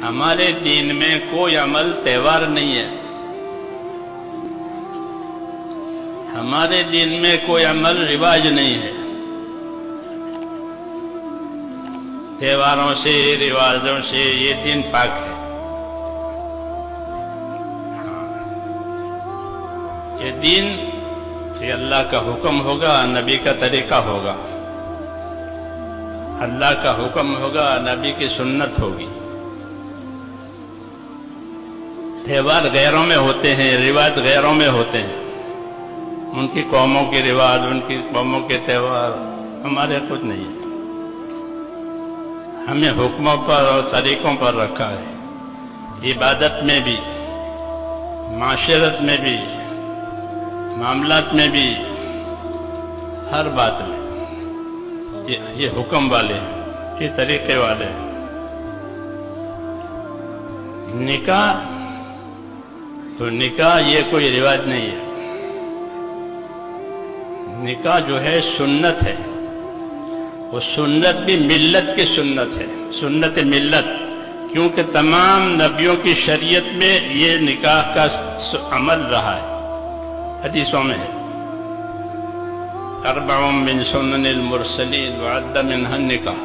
ہمارے دین میں کوئی عمل تہوار نہیں ہے. ہمارے دین میں کوئی عمل رواج نہیں ہے. تہواروں سے رواجوں سے یہ دین پاک ہے. یہ دین کہ اللہ کا حکم ہوگا، نبی کا طریقہ ہوگا. اللہ کا حکم ہوگا، نبی کی سنت ہوگی. تہوار غیروں میں ہوتے ہیں، رواج غیروں میں ہوتے ہیں. ان کی قوموں کے رواج، ان کی قوموں کے تہوار ہمارے کچھ نہیں ہے. ہمیں حکموں پر اور طریقوں پر رکھا ہے. عبادت میں بھی، معاشرت میں بھی، معاملات میں بھی، ہر بات میں یہ حکم والے ہیں، یہ طریقے والے ہیں. نکاح تو نکاح یہ کوئی رواج نہیں ہے. نکاح جو ہے سنت ہے. وہ سنت بھی ملت کی سنت ہے، سنت ملت. کیونکہ تمام نبیوں کی شریعت میں یہ نکاح کا عمل رہا ہے. حدیثوں میں ہے اربع من سنن المرسلین وعد منها النکاح.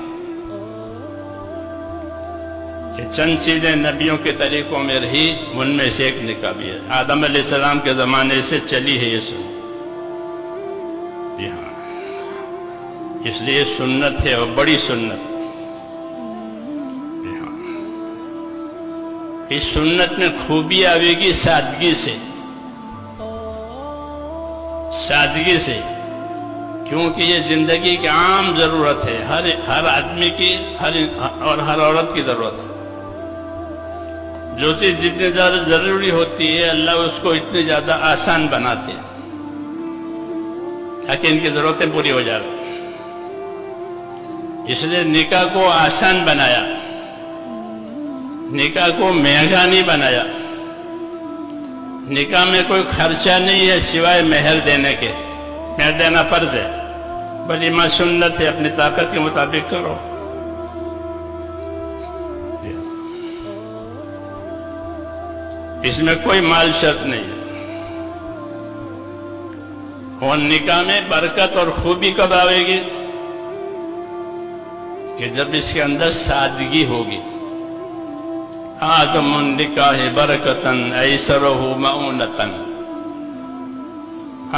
کہ چند چیزیں نبیوں کے طریقوں میں رہی، ان میں سے ایک نکاح بھی ہے. آدم علیہ السلام کے زمانے سے چلی ہے یہ سنت. جی ہاں، اس لیے سنت ہے اور بڑی سنت. جی ہاں، اس سنت میں خوبی آئے گی سادگی سے. سادگی سے، کیونکہ یہ زندگی کی عام ضرورت ہے. ہر آدمی کی اور ہر عورت کی ضرورت ہے. جو چیز جتنی زیادہ ضروری ہوتی ہے اللہ اس کو اتنی زیادہ آسان بناتے ہیں تاکہ ان کی ضرورتیں پوری ہو جائیں. اس لیے نکاح کو آسان بنایا، نکاح کو مہنگا نہیں بنایا. نکاح میں کوئی خرچہ نہیں ہے سوائے مہر دینے کے. مہر دینا فرض ہے، ولیمہ سنت ہے، اپنی طاقت کے مطابق کرو. اس میں کوئی مال شرط نہیں ہے. اور نکاح میں برکت اور خوبی کب آئے گی؟ کہ جب اس کے اندر سادگی ہوگی. آدم النکاح برکتن ایسرہ معونتن.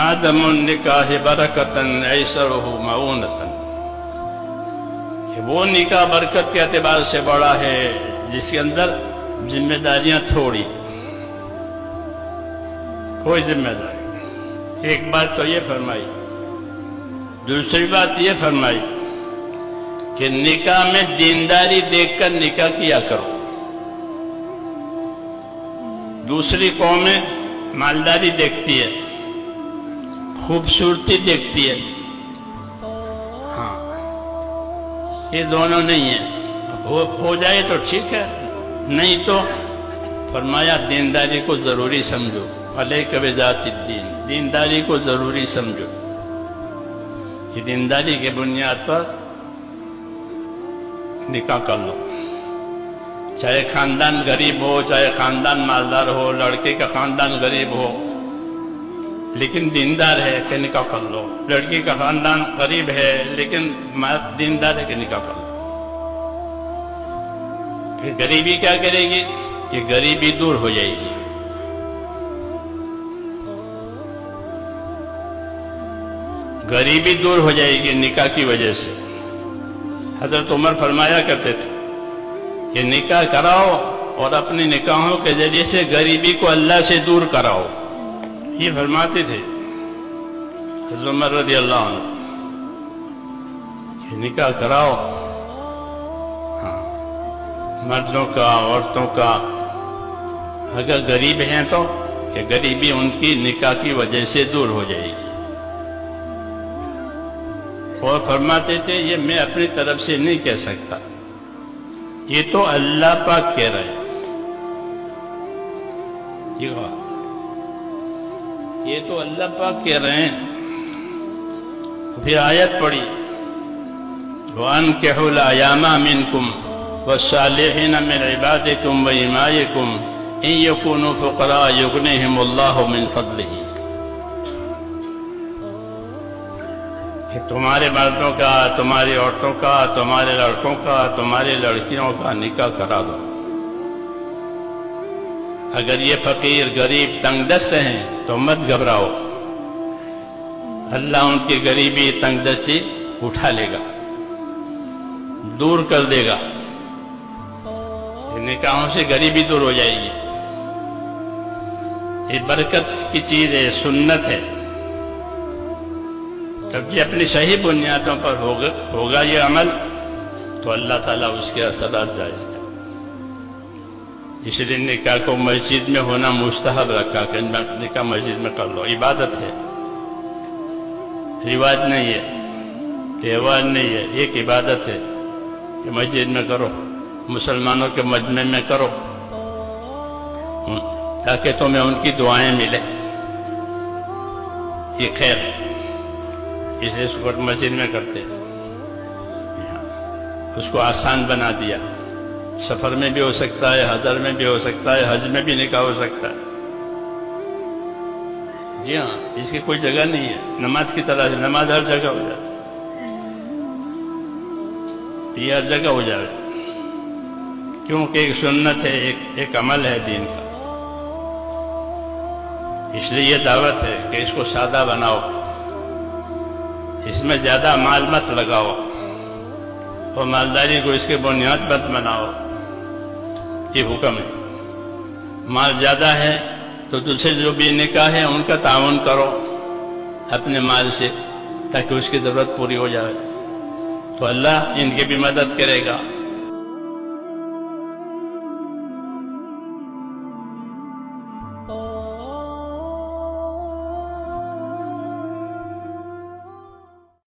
آدم النکاح برکتن ایسرہ معونتن. کہ وہ نکاح برکت کے اعتبار سے بڑا ہے جس کے اندر ذمہ داریاں تھوڑی، کوئی ذمہ داری. ایک بات تو یہ فرمائی. دوسری بات یہ فرمائی کہ نکاح میں دینداری دیکھ کر نکاح کیا کرو. دوسری قومیں مالداری دیکھتی ہے، خوبصورتی دیکھتی ہے. ہاں، یہ دونوں نہیں ہیں. ہو جائے تو ٹھیک ہے، نہیں تو فرمایا دینداری کو ضروری سمجھو. علیک بذات الدین. دینداری کو ضروری سمجھو. کہ دینداری کے بنیاد پر نکاح کر لو. چاہے خاندان غریب ہو، چاہے خاندان مالدار ہو. لڑکے کا خاندان غریب ہو لیکن دیندار ہے کہ نکاح کر لو. لڑکی کا خاندان غریب ہے لیکن دیندار ہے کہ نکاح کر لو. پھر غریبی کیا کرے گی؟ کہ غریبی دور ہو جائے گی. غریبی دور ہو جائے گی نکاح کی وجہ سے. حضرت عمر فرمایا کرتے تھے کہ نکاح کراؤ اور اپنی نکاحوں کے ذریعے سے غریبی کو اللہ سے دور کراؤ. یہ فرماتے تھے حضرت عمر رضی اللہ عنہ کہ نکاح کراؤ. ہاں، مردوں کا، عورتوں کا. اگر غریب ہیں تو کہ غریبی ان کی نکاح کی وجہ سے دور ہو جائے گی. اور فرماتے تھے یہ میں اپنی طرف سے نہیں کہہ سکتا، یہ تو اللہ پاک کہہ رہے. یہ تو اللہ پاک کہہ رہے ہیں. پھر آیت پڑھی وَأَنكِحُوا الْأَيَامَ مِنكُمْ والصالحین من عبادکم وإمائکم ان یکونوا فقراء یغنیہم اللہ من فضلہ، کہ تمہارے مردوں کا، تمہاری عورتوں کا، تمہارے لڑکوں کا، تمہاری لڑکیوں کا نکاح کرا دو۔ اگر یہ فقیر، غریب، تنگ دست ہیں تو مت گھبراؤ، اللہ ان کی غریبی، تنگ دستی اٹھا لے گا، دور کر دے گا۔ نکاحوں سے غریبی دور ہو جائے گی۔ یہ برکت کی چیز ہے، سنت ہے۔ جب یہ اپنی صحیح بنیادوں پر ہوگا یہ عمل، تو اللہ تعالیٰ اس کے اثرات جائے گا۔ اس لیے نکاح کو مسجد میں ہونا مستحب رکھا کہ نکاح مسجد میں کر لو، عبادت ہے، رواج نہیں ہے، تہوار نہیں ہے، ایک عبادت ہے کہ مسجد میں کرو، مسلمانوں کے مجمع میں کرو، تاکہ تمہیں ان کی دعائیں ملیں۔ یہ خیر اسے اس وقت مسجد میں کرتے، اس کو آسان بنا دیا۔ سفر میں بھی ہو سکتا ہے، حضر میں بھی ہو سکتا ہے، حج میں بھی نکاح ہو سکتا ہے۔ جی ہاں، اس کی کوئی جگہ نہیں ہے، نماز کی طرح سے نماز ہر جگہ ہو جاتی، یہ ہر جگہ ہو جائے، کیونکہ ایک سنت ہے، ایک عمل ہے دین کا۔ اس لیے یہ دعوت ہے کہ اس کو سادہ بناؤ، اس میں زیادہ مال مت لگاؤ، اور مالداری کو اس کے بنیاد مت بناؤ، یہ حکم ہے۔ مال زیادہ ہے تو دوسرے جو بھی نکاح ہے ان کا تعاون کرو اپنے مال سے، تاکہ اس کی ضرورت پوری ہو جائے، تو اللہ ان کی بھی مدد کرے گا۔